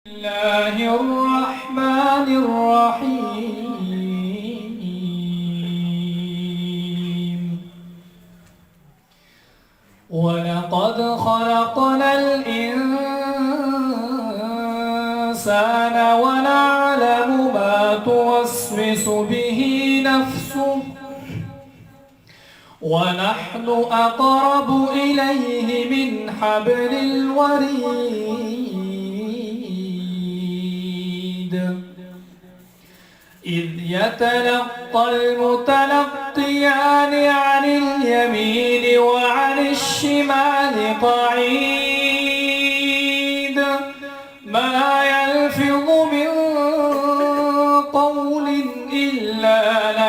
الله الرحمن الرحيم ولقد خلقنا الإنسان ونعلم ما توسوس به نفسه ونحن أقرب إليه من حبل الوريد إذ يتلقى المتلقيان عن اليمين وعن الشمال قعيد ما يلفظ من قول إلا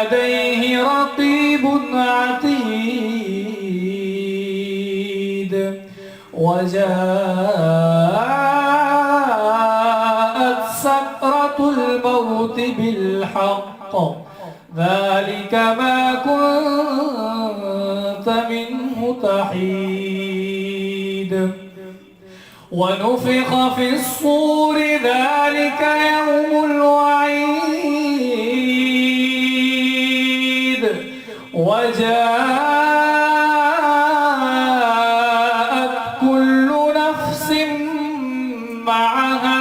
لديه رقيب عتيد وجاءت سكرة الموت بالحق ذلك ما كنت منه تحيد ونفخ في الصور ذلك يوم الوعيد وجاءت كل نفس معها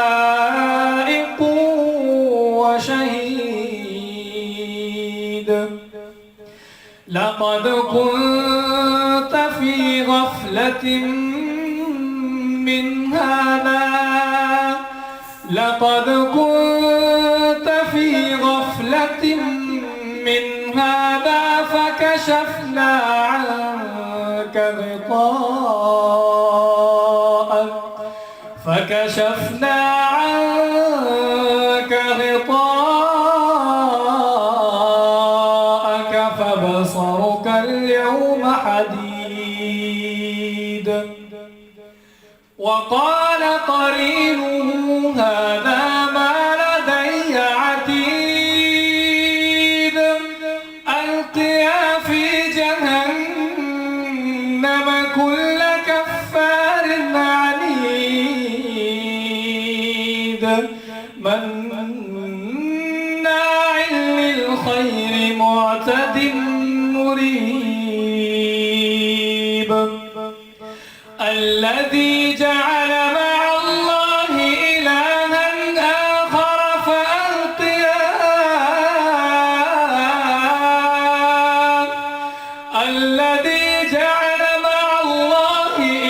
سائق وشهيد لقد كنت في غفلة من هذا فكشفنا عنك غطاءك فبصرك اليوم حديد وقال قرينه هذا ما لدي عتيد ألقيا في جهنم كل كفار عنيد مناع للخير معتد مريب الذي جعل مع الله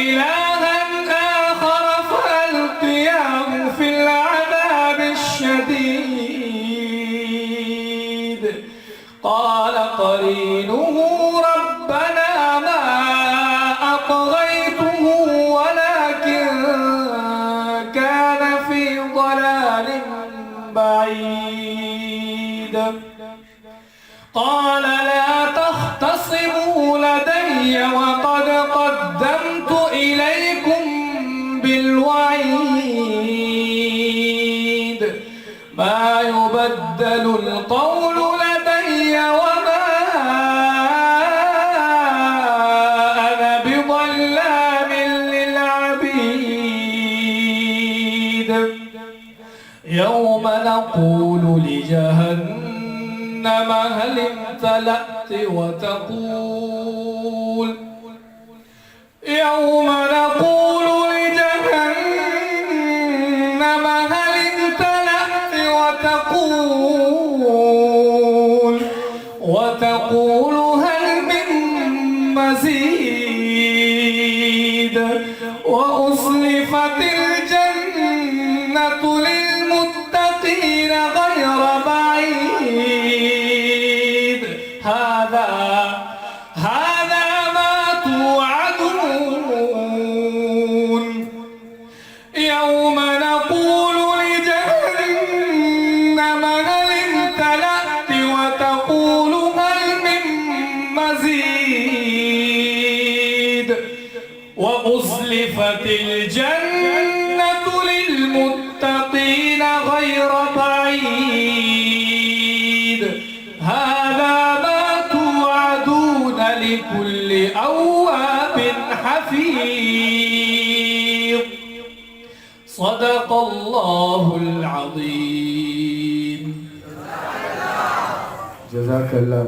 إلها آخر فألقياه في العذاب الشديد قال قرينه ربنا ما أطغيته ولكن كان في ضلال بعيد قال لا تختصموا لدي وقد قدمت إليكم بالوعيد ما يبدل القول لدي وما أنا بظلام للعبيد يوم نقول لجهنم هل امتلأت وتقول وتقول هل من مزيد وأزلفت الجنة للمتقين غير بعيد هذا ما توعدون يوم نقول لجهنم هل امتلأت وتقول هل من مزيد وأزلفت الجنة للمتقين غير بعيد هذا لكل أواب حفيظ. صدق الله العظيم. جزاك الله.